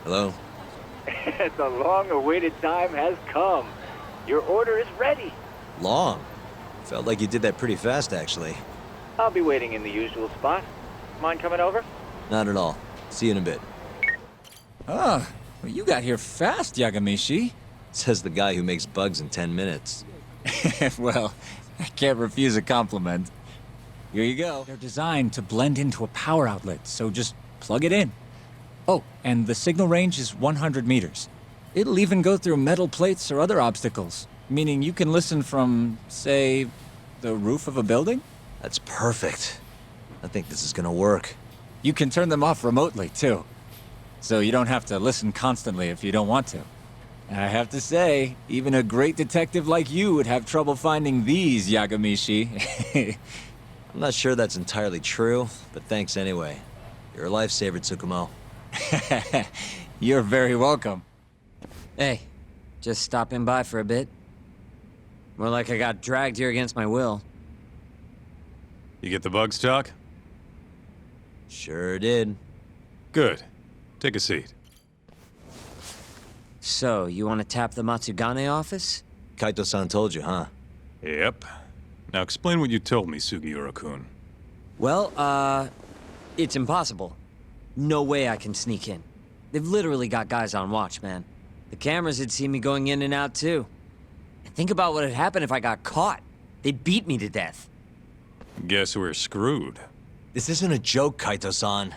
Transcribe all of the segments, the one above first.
Hello? The long-awaited time has come. Your order is ready. Long? Felt like you did that pretty fast, actually. I'll be waiting in the usual spot. Mind coming over? Not at all. See you in a bit. Oh, well, you got here fast, Yagamishi. Says the guy who makes bugs in 10 minutes. Well, I can't refuse a compliment. Here you go. They're designed to blend into a power outlet, so just plug it in. Oh, and the signal range is 100 meters. It'll even go through metal plates or other obstacles, meaning you can listen from, say, the roof of a building? That's perfect. I think this is gonna work. You can turn them off remotely, too. So you don't have to listen constantly if you don't want to. I have to say, even a great detective like you would have trouble finding these, Yagamishi. I'm not sure that's entirely true, but thanks anyway. You're a lifesaver, Tsukumo. You're very welcome. Hey, just stopping by for a bit. More like I got dragged here against my will. You get the bugs, Talk? Sure did. Good. Take a seat. So, you want to tap the Matsugane office? Kaito-san told you, huh? Yep. Now explain what you told me, Sugiura-kun. Well, it's impossible. No way I can sneak in. They've literally got guys on watch, man. The cameras had seen me going in and out, too. And think about what would happen if I got caught. They'd beat me to death. Guess we're screwed. This isn't a joke, Kaito-san.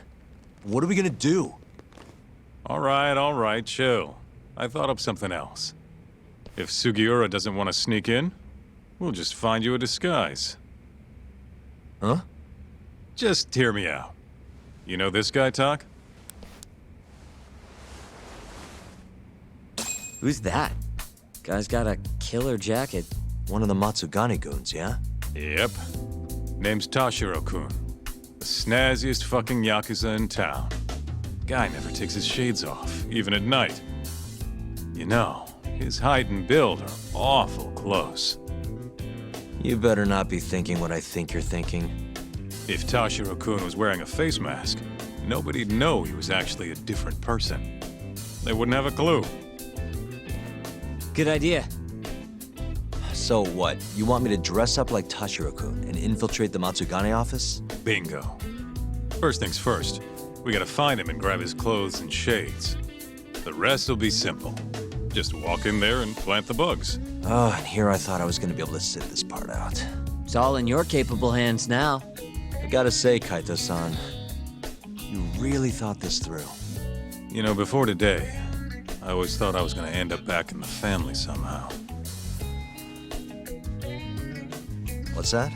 What are we gonna do? All right, chill. I thought up something else. If Sugiura doesn't want to sneak in, we'll just find you a disguise. Huh? Just hear me out. You know this guy, Talk? Who's that? Guy's got a killer jacket. One of the Matsugane goons, yeah? Yep. Name's Tashiro-kun. The snazziest fucking Yakuza in town. Guy never takes his shades off, even at night. You know, his height and build are awful close. You better not be thinking what I think you're thinking. If Tashiro-kun was wearing a face mask, nobody'd know he was actually a different person. They wouldn't have a clue. Good idea. So what? You want me to dress up like Tashiro-kun and infiltrate the Matsugane office? Bingo. First things first, we gotta find him and grab his clothes and shades. The rest will be simple. Just walk in there and plant the bugs. Oh, and here I thought I was gonna be able to sit this part out. It's all in your capable hands now. I gotta say, Kaito-san, you really thought this through. You know, before today, I always thought I was gonna end up back in the family somehow. What's that?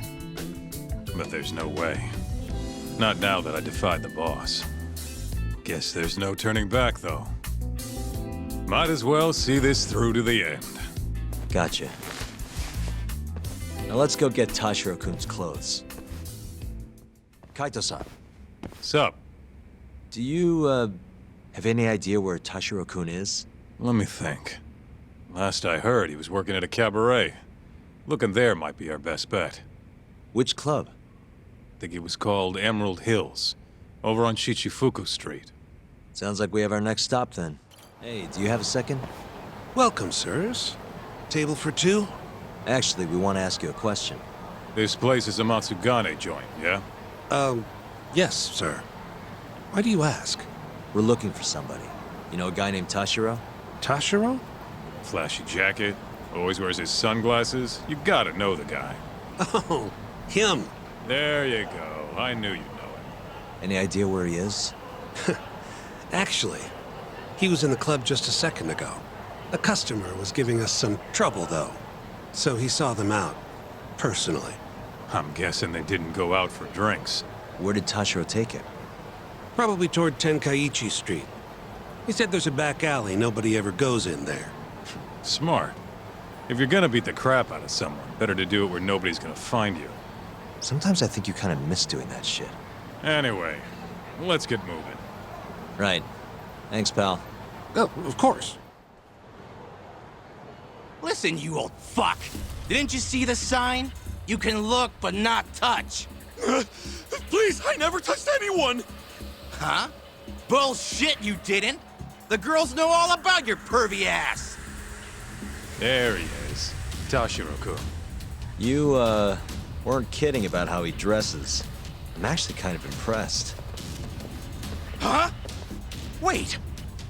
But there's no way. Not now that I defied the boss. Guess there's no turning back, though. Might as well see this through to the end. Gotcha. Now let's go get Tashiro-kun's clothes. Kaito-san, Sup? do you, have any idea where Tashiro-kun is? Let me think. Last I heard, he was working at a cabaret. Looking there might be our best bet. Which club? Think it was called Emerald Hills, over on Shichifuku Street. Sounds like we have our next stop then. Hey, do you have a second? Welcome, sirs. Table for two? Actually, we want to ask you a question. This place is a Matsugane joint, yeah? Yes, sir. Why do you ask? We're looking for somebody. You know a guy named Tashiro? Tashiro? Flashy jacket, always wears his sunglasses. You gotta know the guy. Oh, him. There you go. I knew you'd know him. Any idea where he is? Actually, he was in the club just a second ago. A customer was giving us some trouble, though. So he saw them out, personally. I'm guessing they didn't go out for drinks. Where did Tashiro take him? Probably toward Tenkaichi Street. He said there's a back alley, nobody ever goes in there. Smart. If you're gonna beat the crap out of someone, better to do it where nobody's gonna find you. Sometimes I think you kind of miss doing that shit. Anyway, let's get moving. Right. Thanks, pal. Oh, of course. Listen, you old fuck! Didn't you see the sign? You can look, but not touch. Please, I never touched anyone! Huh? Bullshit, you didn't! The girls know all about your pervy ass. There he is. Tashiro-kun. You, weren't kidding about how he dresses. I'm actually kind of impressed. Huh? Wait,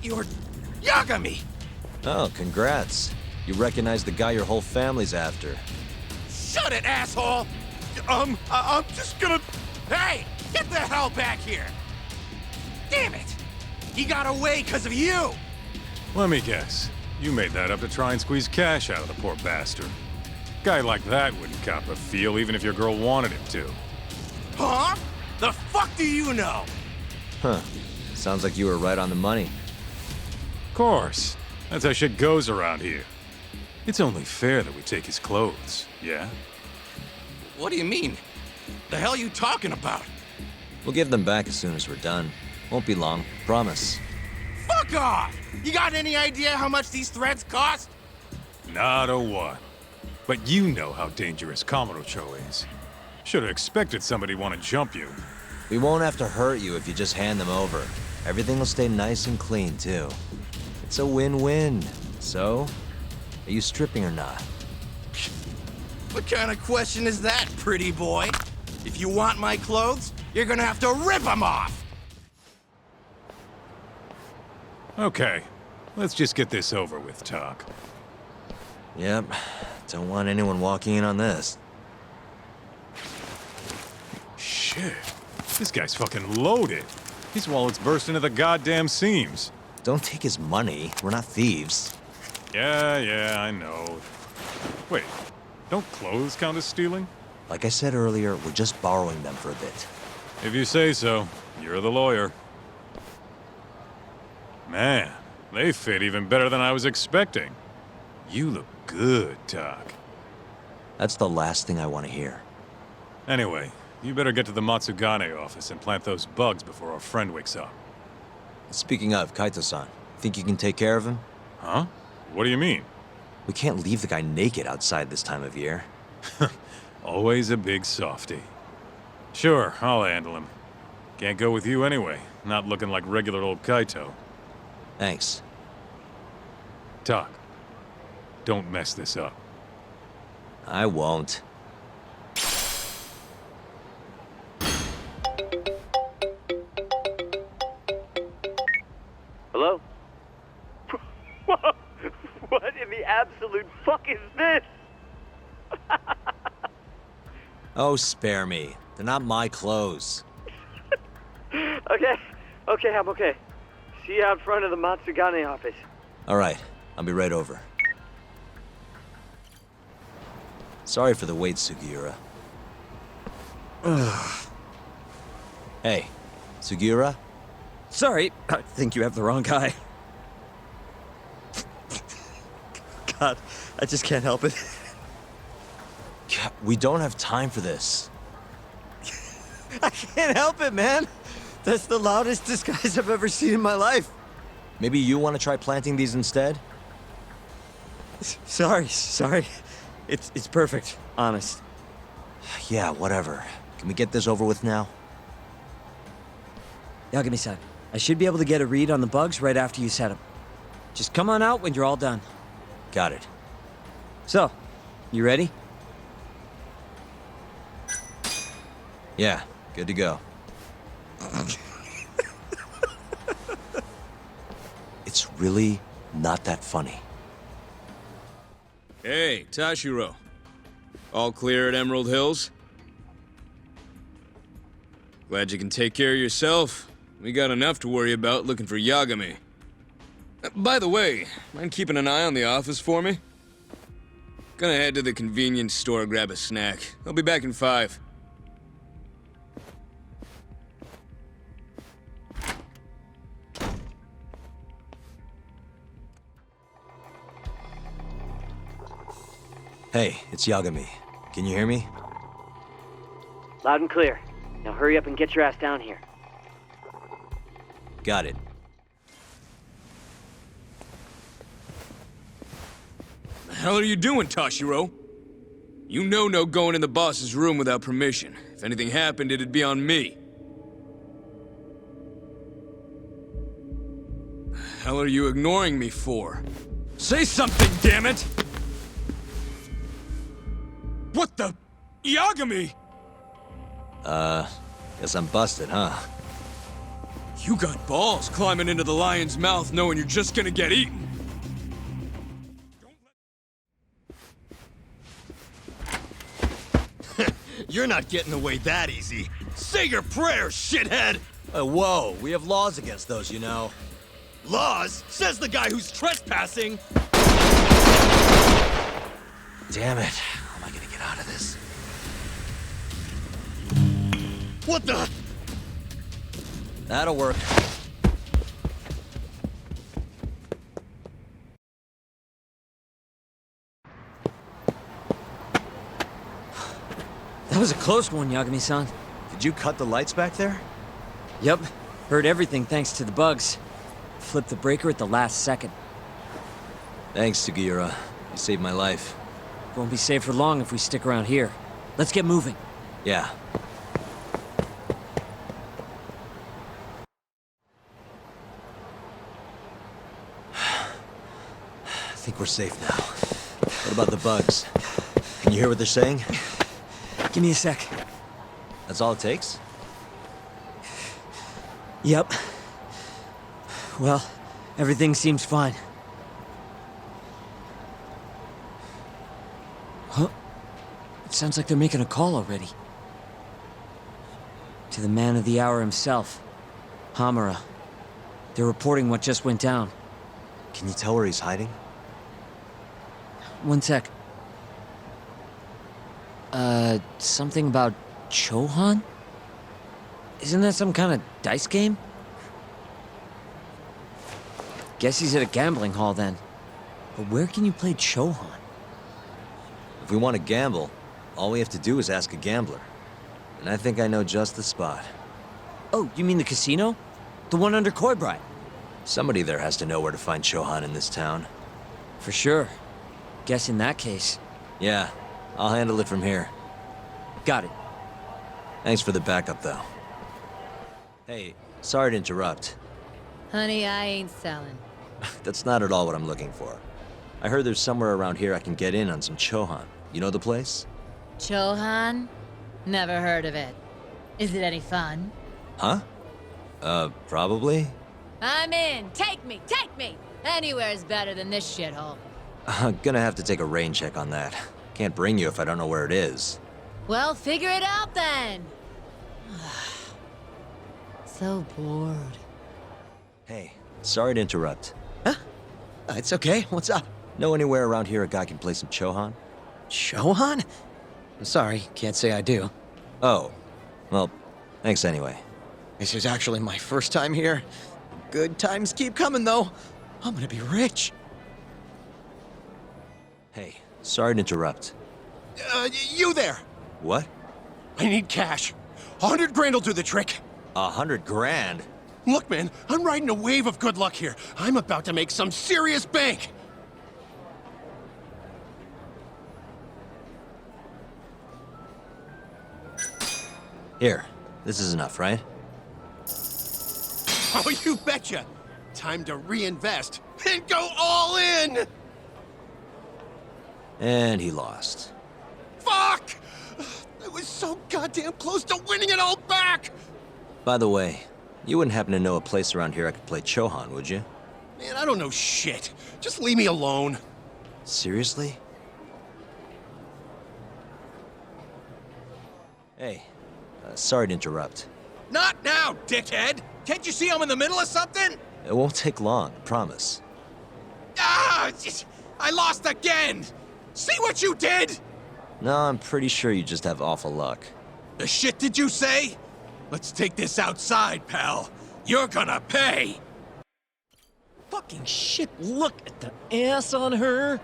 you're Yagami. Oh, congrats. You recognize the guy your whole family's after. Shut it, asshole! I'm just gonna... Hey! Get the hell back here! Damn it! He got away because of you! Let me guess. You made that up to try and squeeze cash out of the poor bastard. Guy like that wouldn't cop a feel even if your girl wanted him to. Huh? The fuck do you know? Huh. Sounds like you were right on the money. Of course. That's how shit goes around here. It's only fair that we take his clothes, yeah? What do you mean? The hell you talking about? We'll give them back as soon as we're done. Won't be long, promise. Fuck off! You got any idea how much these threads cost? Not a what. But you know how dangerous Kamurocho is. Should have expected somebody to want to jump you. We won't have to hurt you if you just hand them over. Everything will stay nice and clean, too. It's a win-win. So, are you stripping or not? What kind of question is that, pretty boy? If you want my clothes, you're gonna have to rip them off! Okay, let's just get this over with, Talk. Yep. Don't want anyone walking in on this. Shit. This guy's fucking loaded. His wallet's burst into the goddamn seams. Don't take his money. We're not thieves. Yeah, I know. Wait, don't clothes count as stealing? Like I said earlier, we're just borrowing them for a bit. If you say so. You're the lawyer. Man, they fit even better than I was expecting. You look good, Talk. That's the last thing I want to hear. Anyway, you better get to the Matsugane office and plant those bugs before our friend wakes up. Speaking of, Kaito-san, think you can take care of him? Huh? What do you mean? We can't leave the guy naked outside this time of year. Always a big softy. Sure, I'll handle him. Can't go with you anyway, not looking like regular old Kaito. Thanks. Talk. Don't mess this up. I won't. Hello? What in the absolute fuck is this? Oh, spare me. They're not my clothes. Okay, I'm okay. See you out front of the Matsugane office. All right, I'll be right over. Sorry for the wait, Sugiura. Hey, Sugiura? Sorry, I think you have the wrong guy. God, I just can't help it. We don't have time for this. I can't help it, man. That's the loudest disguise I've ever seen in my life. Maybe you want to try planting these instead? Sorry. It's perfect, honest. Yeah, whatever. Can we get this over with now? Yagami-san, I should be able to get a read on the bugs right after you set them. Just come on out when you're all done. Got it. So, you ready? Yeah, good to go. It's really not that funny. Hey, Tashiro. All clear at Emerald Hills? Glad you can take care of yourself. We got enough to worry about looking for Yagami. By the way, mind keeping an eye on the office for me? Gonna head to the convenience store, grab a snack. I'll be back in 5. Hey, it's Yagami. Can you hear me? Loud and clear. Now hurry up and get your ass down here. Got it. The hell are you doing, Tashiro? You know no going in the boss's room without permission. If anything happened, it'd be on me. hell are you ignoring me for? Say something, damn it! What the? Yagami! Guess I'm busted, huh? You got balls climbing into the lion's mouth knowing you're just gonna get eaten. You're not getting away that easy. Say your prayers, shithead! Whoa, we have laws against those, you know. Laws? Says the guy who's trespassing. Damn it. How am I gonna get out of this? What the? That'll work. That was a close one, Yagami-san. Did you cut the lights back there? Yep. Heard everything thanks to the bugs. Flipped the breaker at the last second. Thanks, Sugiura. You saved my life. Won't be safe for long if we stick around here. Let's get moving. Yeah. I think we're safe now. What about the bugs? Can you hear what they're saying? Give me a sec. That's all it takes? Yep. Well, everything seems fine. Huh? It sounds like they're making a call already. To the man of the hour himself, Hamura. They're reporting what just went down. Can you tell where he's hiding? One sec. Something about Chohan? Isn't that some kind of dice game? Guess he's at a gambling hall then. But where can you play Chohan? If we want to gamble, all we have to do is ask a gambler. And I think I know just the spot. Oh, you mean the casino? The one under Koibride? Somebody there has to know where to find Chohan in this town. For sure. Guess in that case. Yeah, I'll handle it from here. Got it. Thanks for the backup, though. Hey, sorry to interrupt. Honey, I ain't selling. That's not at all what I'm looking for. I heard there's somewhere around here I can get in on some Chohan. You know the place? Chohan? Never heard of it. Is it any fun? Huh? Probably? I'm in. Take me, take me! Anywhere's better than this shithole. I'm gonna have to take a rain check on that. Can't bring you if I don't know where it is. Well, figure it out then. So bored. Hey, sorry to interrupt. It's okay. What's up? Know anywhere around here a guy can play some Chohan? Chohan? Sorry, can't say I do. Oh, well, thanks anyway. This is actually my first time here. Good times keep coming, though. I'm gonna be rich. Hey, sorry to interrupt. You there! What? I need cash. 100 grand will do the trick. 100 grand? Look, man, I'm riding a wave of good luck here. I'm about to make some serious bank. Here, this is enough, right? Oh, you betcha. Time to reinvest and go all in. And he lost. Fuck! I was so goddamn close to winning it all back! By the way, you wouldn't happen to know a place around here I could play Chohan, would you? Man, I don't know shit. Just leave me alone. Seriously? Hey, sorry to interrupt. Not now, dickhead! Can't you see I'm in the middle of something? It won't take long, I promise. Ah! I lost again! See what you did? No, I'm pretty sure you just have awful luck. The shit did you say? Let's take this outside, pal. You're gonna pay! Fucking shit, look at the ass on her.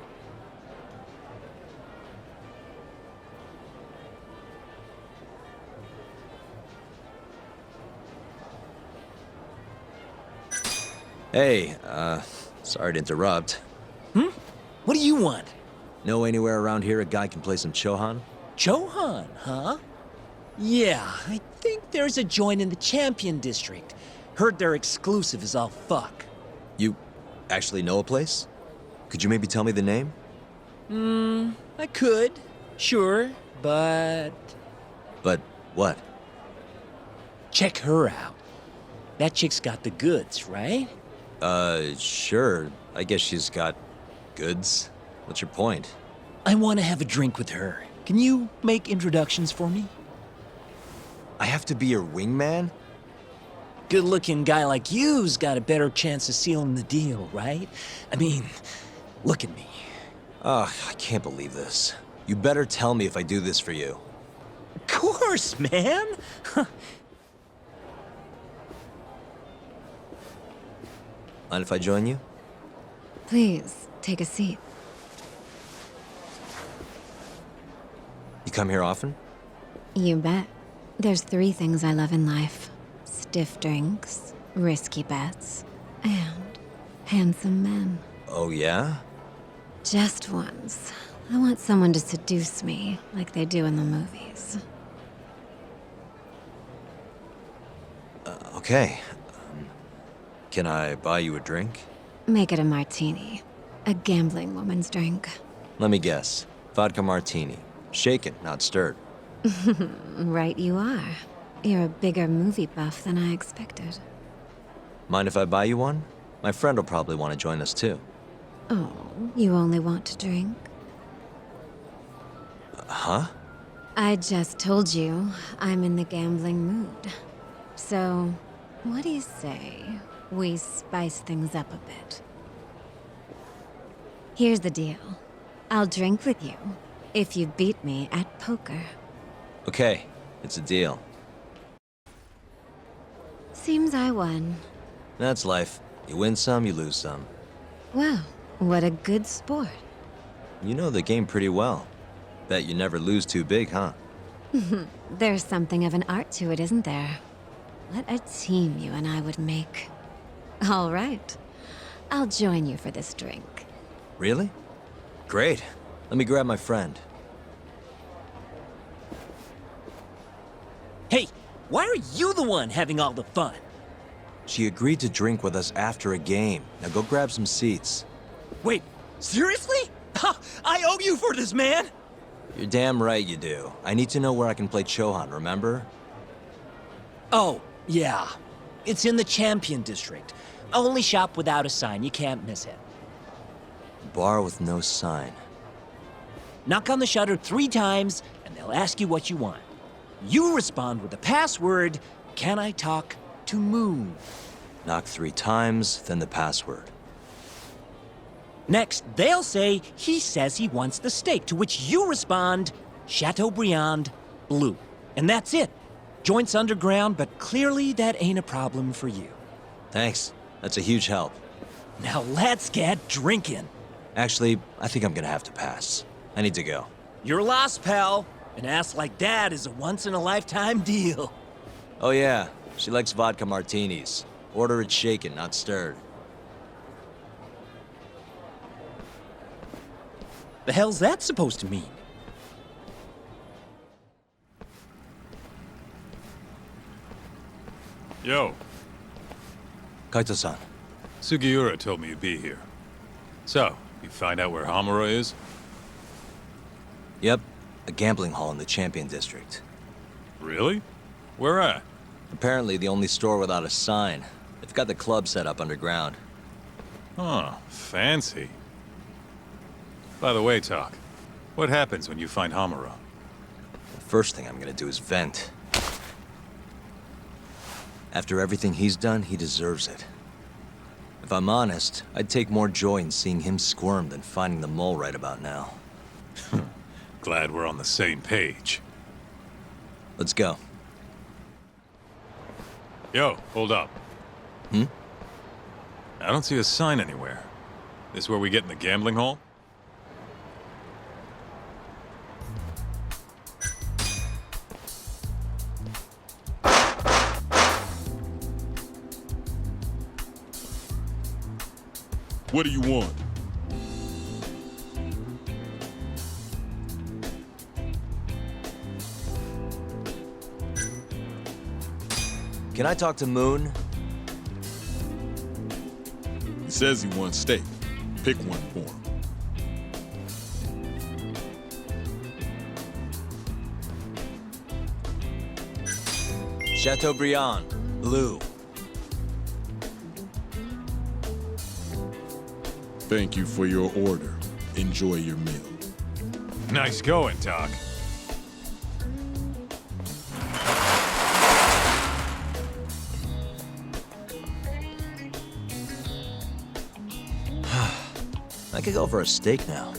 Hey, sorry to interrupt. What do you want? Know anywhere around here a guy can play some Chohan? Chohan, huh? Yeah, I think there's a joint in the Champion District. Heard they're exclusive as all fuck. You actually know a place? Could you maybe tell me the name? I could, sure, but But what? check her out. That chick's got the goods, right? Sure. I guess she's got goods. What's your point? I want to have a drink with her. Can you make introductions for me? I have to be your wingman? Good-looking guy like you's got a better chance of sealing the deal, right? I mean, look at me. Ugh, I can't believe this. You better tell me if I do this for you. Of course, man! Mind if I join you? Please, take a seat. You come here often? You bet. There's 3 things I love in life. Stiff drinks, risky bets, and handsome men. Oh, yeah? Just once. I want someone to seduce me, like they do in the movies. Okay. Can I buy you a drink? Make it a martini. A gambling woman's drink. Let me guess. Vodka martini. Shaken, not stirred. Right you are. You're a bigger movie buff than I expected. Mind if I buy you one? My friend will probably want to join us too. Oh, you only want to drink? Huh? I just told you I'm in the gambling mood. So, what do you say we spice things up a bit? Here's the deal. I'll drink with you if you beat me at poker. Okay, it's a deal. Seems I won. That's life. You win some, you lose some. Wow, what a good sport. You know the game pretty well. Bet you never lose too big, huh? There's something of an art to it, isn't there? What a team you and I would make. All right. I'll join you for this drink. Really? Great. Let me grab my friend. Hey, why are you the one having all the fun? She agreed to drink with us after a game. Now go grab some seats. Wait, seriously? I owe you for this, man! You're damn right you do. I need to know where I can play Chohan, remember? Oh, yeah. It's in the Champion District. Only shop without a sign, you can't miss it. Bar with no sign. Knock on the shutter 3 times, and they'll ask you what you want. You respond with the password, "Can I talk to Moon?" Knock 3 times, then the password. Next, they'll say, "He says he wants the steak," to which you respond, "Chateaubriand Blue." And that's it. Joint's underground, but clearly that ain't a problem for you. Thanks. That's a huge help. Now let's get drinking. Actually, I think I'm gonna have to pass. I need to go. You're lost, pal. An ass like that is a once-in-a-lifetime deal. Oh yeah, she likes vodka martinis. Order it shaken, not stirred. The hell's that supposed to mean? Yo, Kaito-san. Sugiura told me you'd be here. So, you find out where Hamura is? Yep, a gambling hall in the Champion District. Really? Where at? Apparently the only store without a sign. They've got the club set up underground. Huh, fancy. By the way, Talk, what happens when you find Hamura? The first thing I'm gonna do is vent. After everything he's done, he deserves it. If I'm honest, I'd take more joy in seeing him squirm than finding the mole right about now. Glad we're on the same page. Let's go. Yo, hold up. Hmm? I don't see a sign anywhere. This where we get in the gambling hall? What do you want? Can I talk to Moon? He says he wants steak. Pick one for him. Chateaubriand, blue. Thank you for your order. Enjoy your meal. Nice going, Doc. I could go for a steak now.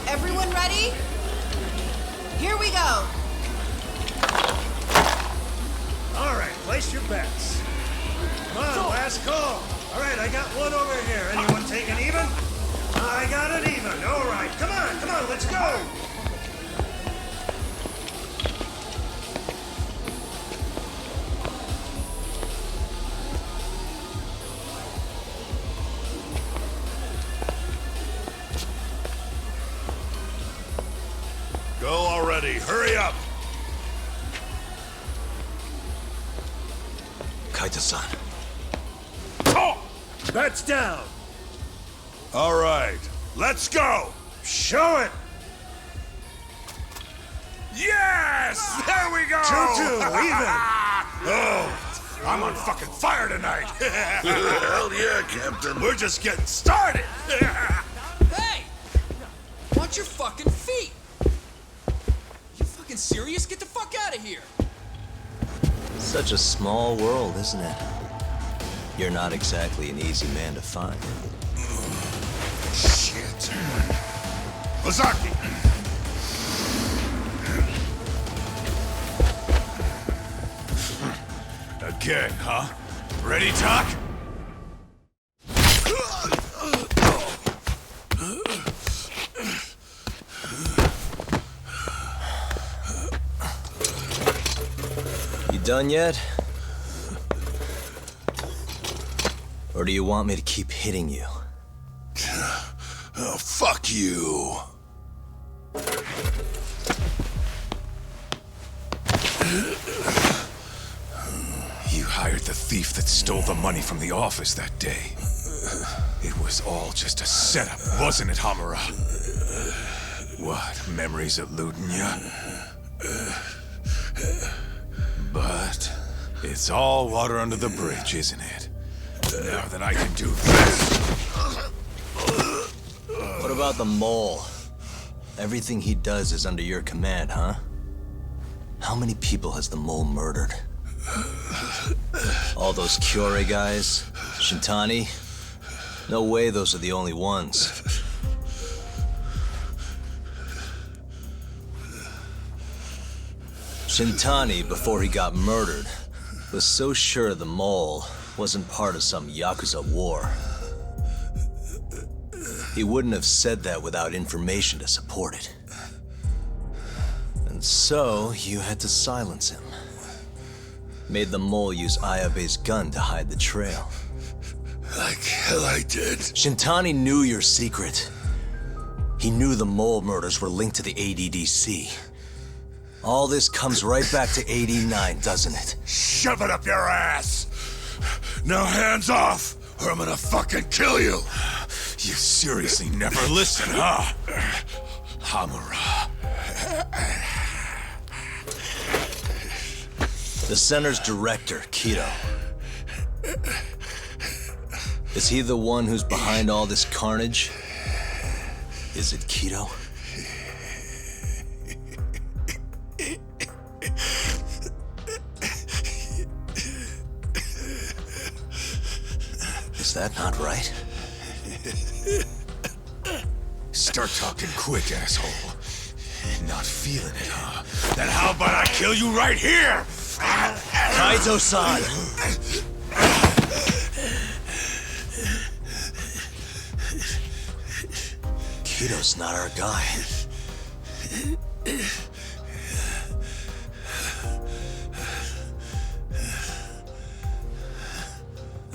Everyone ready? Here we go. All right, place your bets. Come on, last call. All right, I got one over here. Anyone take an even? I got an even. All right, come on, let's go. Go already. Hurry up. Kaito-san. Bets down. All right, let's go. Show it. Yes! There we go! 2-2, even. Oh, I'm on fucking fire tonight. Hell yeah, Captain. We're just getting started. Hey! Watch your fucking feet! You fucking serious? Get the fuck out of here! Such a small world, isn't it? You're not exactly an easy man to find. Shit. Ozaki! Again, huh? Ready, Doc? You done yet? Or do you want me to keep hitting you? Oh, fuck you. You hired the thief that stole the money from the office that day. It was all just a setup, wasn't it, Hamura? What, memories eluding you? But it's all water under the bridge, isn't it? Now that I can do this. What about the mole? Everything he does is under your command, huh? How many people has the mole murdered? All those Kyorei guys? Shintani? No way those are the only ones. Shintani, before he got murdered, was so sure the mole wasn't part of some Yakuza war. He wouldn't have said that without information to support it. And so, you had to silence him. Made the mole use Ayabe's gun to hide the trail. Like hell I did. Shintani knew your secret. He knew the mole murders were linked to the ADDC. All this comes right back to 89, doesn't it? Shove it up your ass! Now hands off, or I'm gonna fucking kill you! You seriously never listen, huh? Hamura. The center's director, Kido. Is he the one who's behind all this carnage? Is it Kido? Is that not right? Start talking quick, asshole. Not feeling it, huh? Then how about I kill you right here? Kaito-san! Kido's not our guy.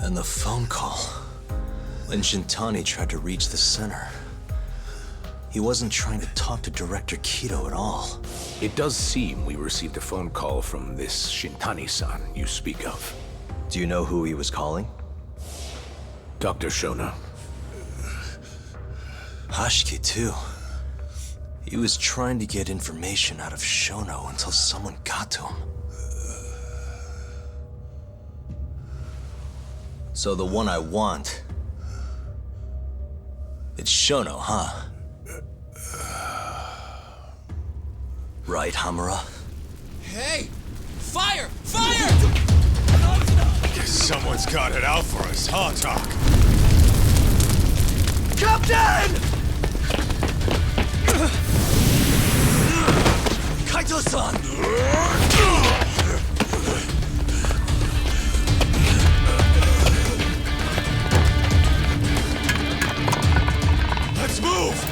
And the phone call. When Shintani tried to reach the center. He wasn't trying to talk to Director Kido at all. It does seem we received a phone call from this Shintani-san you speak of. Do you know who he was calling? Dr. Shona. Hashiki, too. He was trying to get information out of Shono until someone got to him. So the one I want... It's Shono, huh? Right, Hamura? Hey! Fire! Fire! Guess someone's got it out for us, huh, Doc? Captain! Kaito-san! Let's move!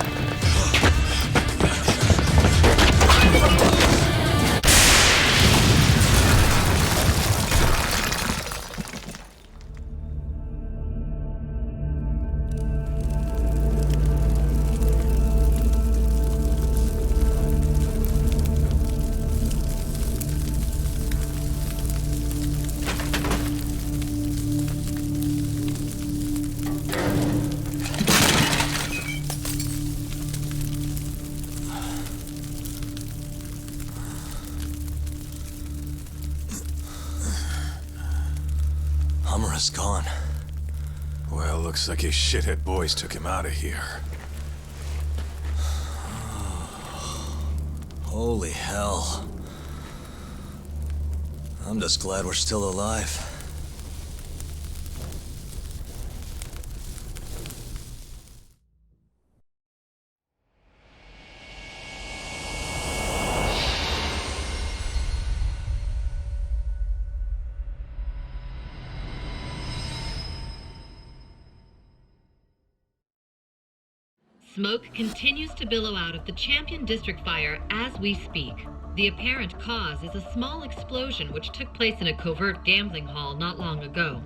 Hamura's gone. Well, looks like his shithead boys took him out of here. Holy hell. I'm just glad we're still alive. Smoke continues to billow out of the Champion District fire as we speak. The apparent cause is a small explosion which took place in a covert gambling hall not long ago.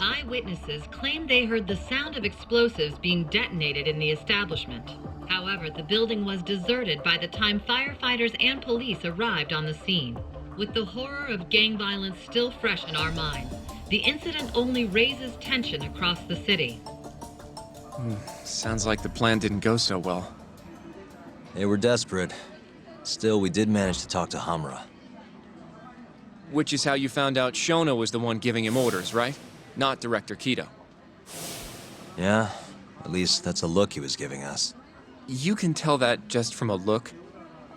Eyewitnesses claim they heard the sound of explosives being detonated in the establishment. However, the building was deserted by the time firefighters and police arrived on the scene. With the horror of gang violence still fresh in our minds, the incident only raises tension across the city. Sounds like the plan didn't go so well. They were desperate. Still, we did manage to talk to Hamura. Which is how you found out Shona was the one giving him orders, right? Not Director Kido. Yeah, at least that's a look he was giving us. You can tell that just from a look?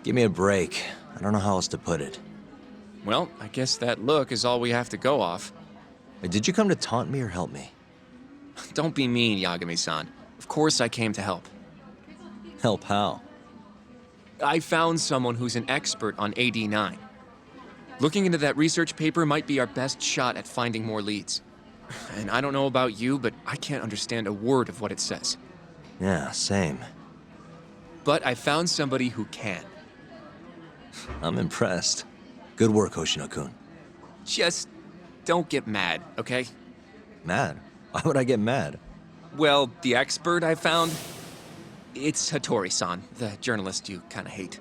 Give me a break. I don't know how else to put it. Well, I guess that look is all we have to go off. Did you come to taunt me or help me? Don't be mean, Yagami-san. Of course I came to help. Help how? I found someone who's an expert on AD9. Looking into that research paper might be our best shot at finding more leads. And I don't know about you, but I can't understand a word of what it says. Yeah, same. But I found somebody who can. I'm impressed. Good work, Hoshino-kun. Just don't get mad, okay? Mad? Why would I get mad? Well, the expert I found, it's Hattori-san, the journalist you kind of hate.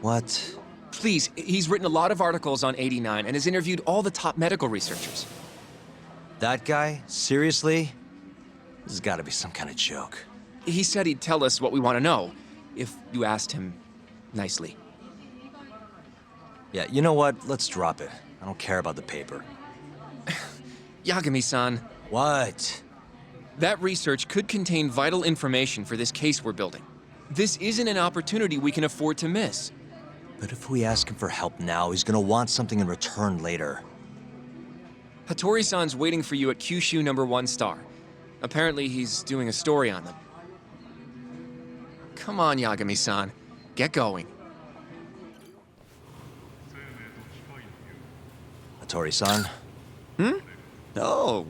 What? Please, he's written a lot of articles on AD9 and has interviewed all the top medical researchers. That guy? Seriously? This has got to be some kind of joke. He said he'd tell us what we want to know, if you asked him nicely. Yeah, you know what? Let's drop it. I don't care about the paper. Yagami-san. What? That research could contain vital information for this case we're building. This isn't an opportunity we can afford to miss. But if we ask him for help now, he's gonna want something in return later. Hattori-san's waiting for you at Kyushu number 1 star. Apparently he's doing a story on them. Come on, Yagami-san. Get going. Hattori-san? Oh,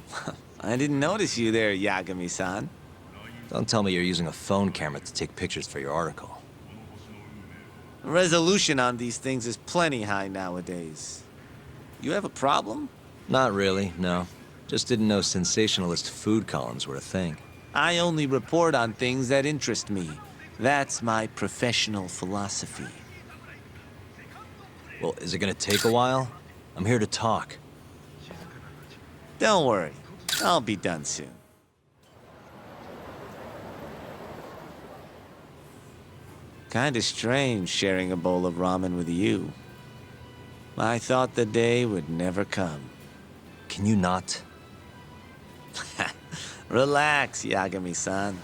I didn't notice you there, Yagami-san. Don't tell me you're using a phone camera to take pictures for your article. Resolution on these things is plenty high nowadays. You have a problem? Not really, no. Just didn't know sensationalist food columns were a thing. I only report on things that interest me. That's my professional philosophy. Well, is it gonna take a while? I'm here to talk. Don't worry. I'll be done soon. Kinda strange sharing a bowl of ramen with you. I thought the day would never come. Can you not? Relax, Yagami-san.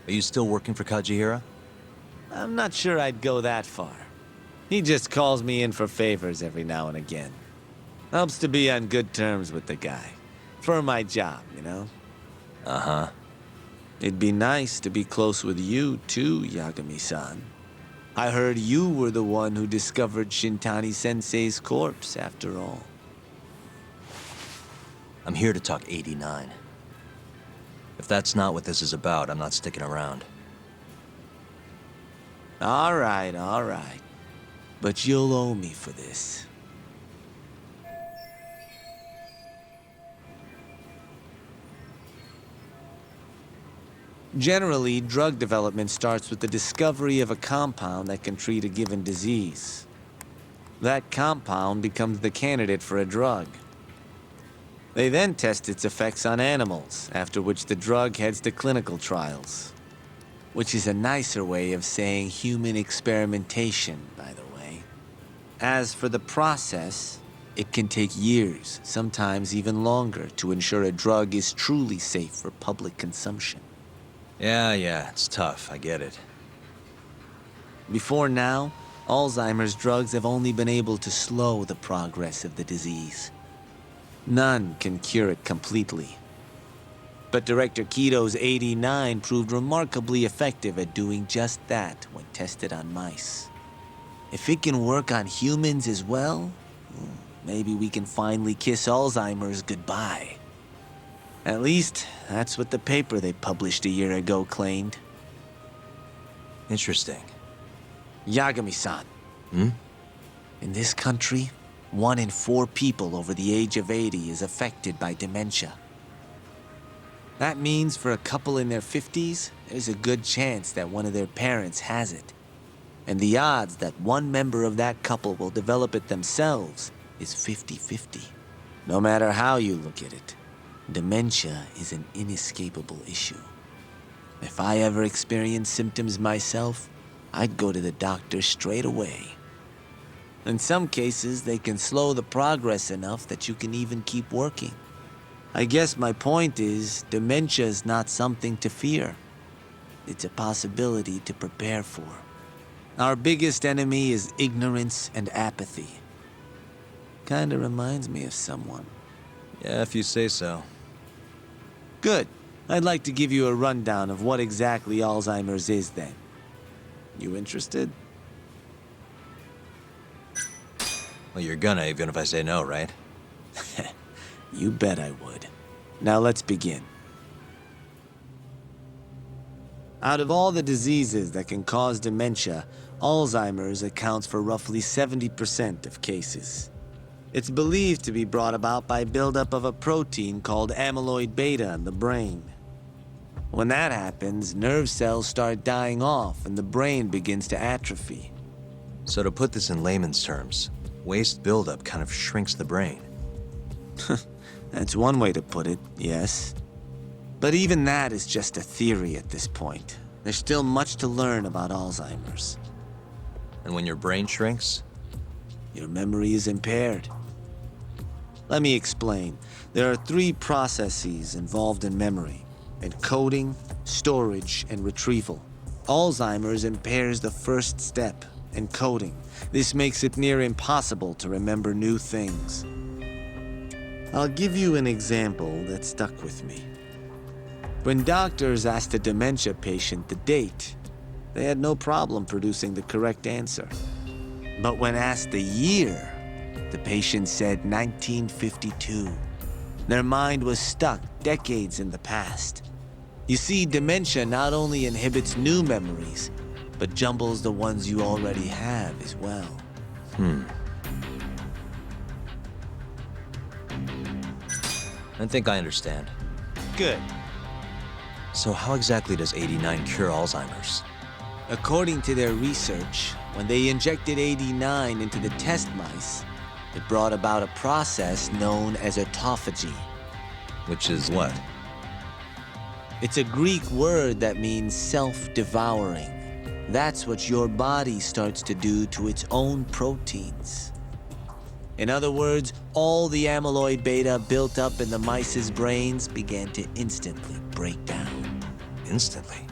Are you still working for Kajihira? I'm not sure I'd go that far. He just calls me in for favors every now and again. Helps to be on good terms with the guy. For my job, you know? Uh-huh. It'd be nice to be close with you, too, Yagami-san. I heard you were the one who discovered Shintani-sensei's corpse, after all. I'm here to talk 89. If that's not what this is about, I'm not sticking around. All right. But you'll owe me for this. Generally, drug development starts with the discovery of a compound that can treat a given disease. That compound becomes the candidate for a drug. They then test its effects on animals, after which the drug heads to clinical trials. Which is a nicer way of saying human experimentation, by the way. As for the process, it can take years, sometimes even longer, to ensure a drug is truly safe for public consumption. Yeah, it's tough, I get it. Before now, Alzheimer's drugs have only been able to slow the progress of the disease. None can cure it completely. But Director Keto's 89 proved remarkably effective at doing just that when tested on mice. If it can work on humans as well, maybe we can finally kiss Alzheimer's goodbye. At least, that's what the paper they published a year ago claimed. Interesting. Yagami-san. In this country, 1 in 4 people over the age of 80 is affected by dementia. That means for a couple in their 50s, there's a good chance that one of their parents has it. And the odds that one member of that couple will develop it themselves is 50-50. No matter how you look at it, dementia is an inescapable issue. If I ever experienced symptoms myself, I'd go to the doctor straight away. In some cases, they can slow the progress enough that you can even keep working. I guess my point is, dementia is not something to fear. It's a possibility to prepare for. Our biggest enemy is ignorance and apathy. Kinda reminds me of someone. Yeah, if you say so. Good. I'd like to give you a rundown of what exactly Alzheimer's is then. You interested? Well, you're gonna, even if I say no, right? You bet I would. Now let's begin. Out of all the diseases that can cause dementia, Alzheimer's accounts for roughly 70% of cases. It's believed to be brought about by buildup of a protein called amyloid beta in the brain. When that happens, nerve cells start dying off and the brain begins to atrophy. So to put this in layman's terms, waste buildup kind of shrinks the brain. That's one way to put it, yes. But even that is just a theory at this point. There's still much to learn about Alzheimer's. And when your brain shrinks? Your memory is impaired. Let me explain. There are 3 processes involved in memory: encoding, storage, and retrieval. Alzheimer's impairs the first step, encoding. This makes it near impossible to remember new things. I'll give you an example that stuck with me. When doctors asked a dementia patient the date, they had no problem producing the correct answer. But when asked the year, the patient said 1952. Their mind was stuck decades in the past. You see, dementia not only inhibits new memories, but jumbles the ones you already have as well. I think I understand. Good. So how exactly does 89 cure Alzheimer's? According to their research, when they injected 89 into the test mice, it brought about a process known as autophagy. Which is what? It's a Greek word that means self-devouring. That's what your body starts to do to its own proteins. In other words, all the amyloid beta built up in the mice's brains began to instantly break down. Instantly?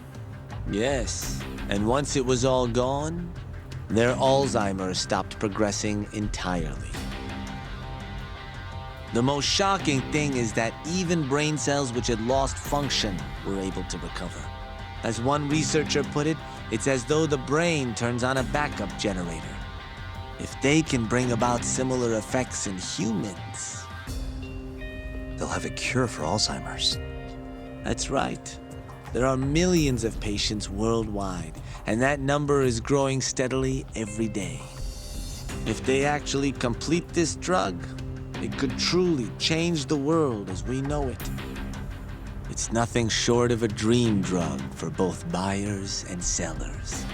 Yes. And once it was all gone, their Alzheimer's stopped progressing entirely. The most shocking thing is that even brain cells which had lost function were able to recover. As one researcher put it, it's as though the brain turns on a backup generator. If they can bring about similar effects in humans, they'll have a cure for Alzheimer's. That's right. There are millions of patients worldwide, and that number is growing steadily every day. If they actually complete this drug, it could truly change the world as we know it. It's nothing short of a dream drug for both buyers and sellers.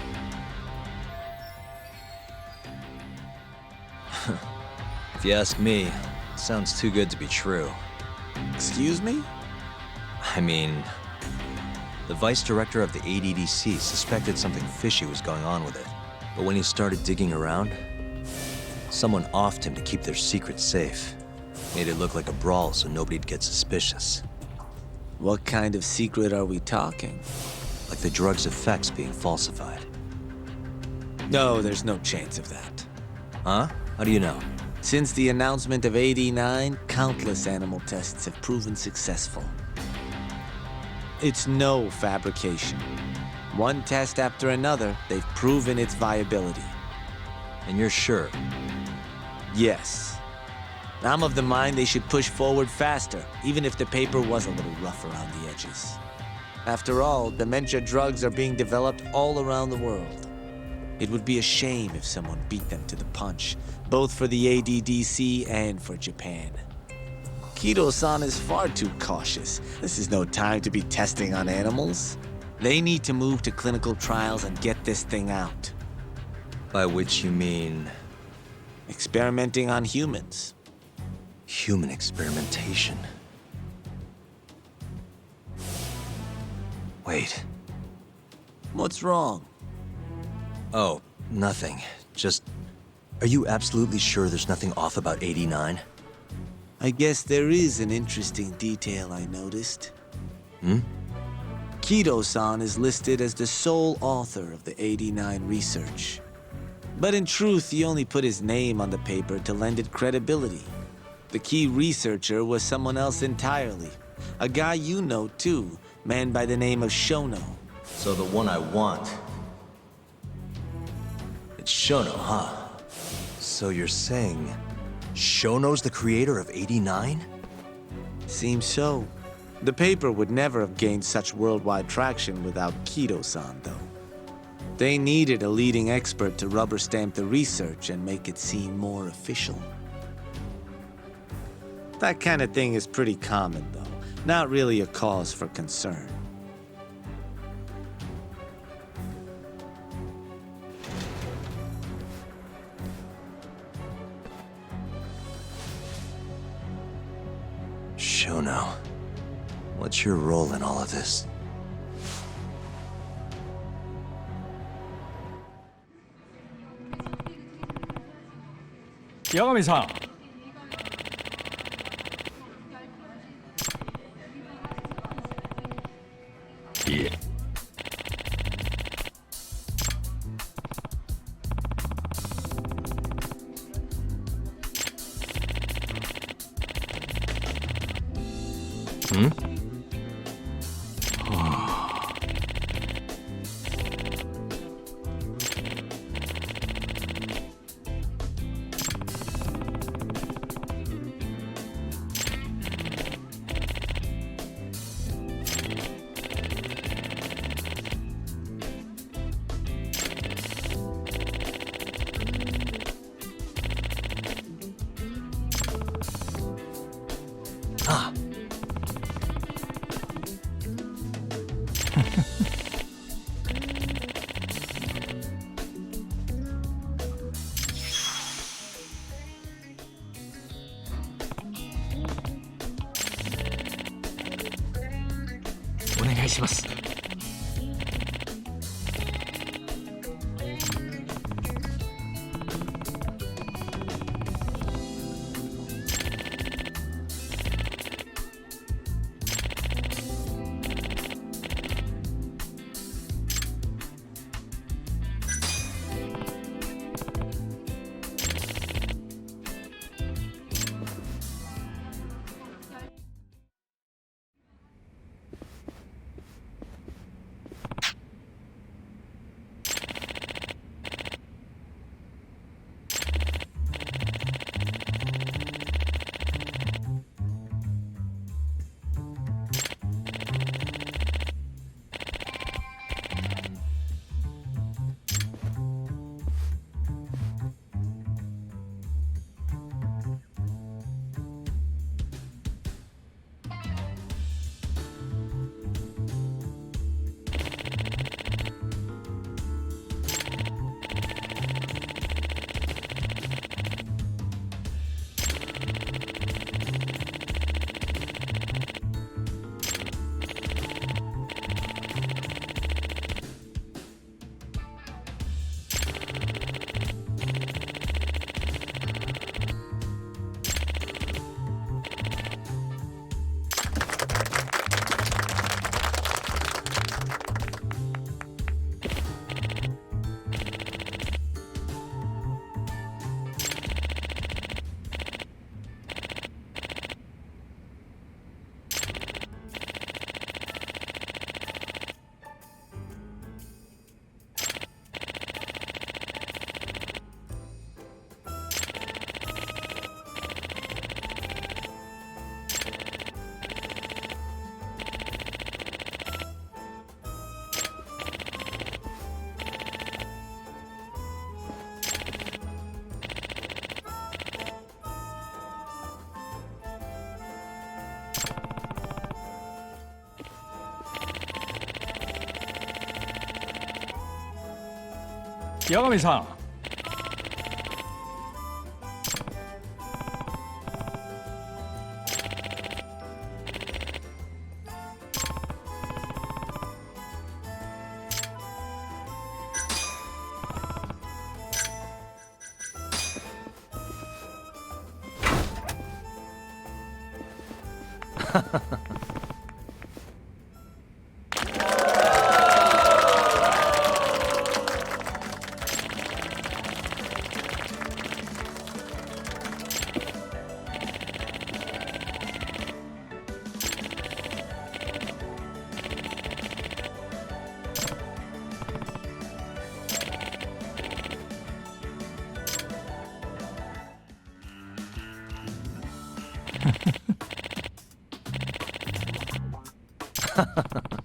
If you ask me, it sounds too good to be true. Excuse me? I mean, the vice director of the ADDC suspected something fishy was going on with it. But when he started digging around, someone offed him to keep their secret safe. Made it look like a brawl so nobody'd get suspicious. What kind of secret are we talking? Like the drug's effects being falsified. No, there's no chance of that. Huh? How do you know? Since the announcement of 89, countless animal tests have proven successful. It's no fabrication. One test after another, they've proven its viability. And you're sure? Yes. I'm of the mind they should push forward faster, even if the paper was a little rough around the edges. After all, dementia drugs are being developed all around the world. It would be a shame if someone beat them to the punch, both for the ADDC and for Japan. Kido-san is far too cautious. This is no time to be testing on animals. They need to move to clinical trials and get this thing out. By which you mean? Experimenting on humans. Human experimentation. Wait. What's wrong? Oh, nothing. Just, are you absolutely sure there's nothing off about 89? I guess there is an interesting detail I noticed. Kido-san is listed as the sole author of the 89 research. But in truth, he only put his name on the paper to lend it credibility. The key researcher was someone else entirely. A guy you know, too, man by the name of Shono. So the one I want. It's Shono, huh? So you're saying Shono's the creator of 89? Seems so. The paper would never have gained such worldwide traction without Kido-san, though. They needed a leading expert to rubber stamp the research and make it seem more official. That kind of thing is pretty common, though. Not really a cause for concern. Shono, what's your role in all of this? Yagami-san. Yeah. します。八神さん。Ha ha ha.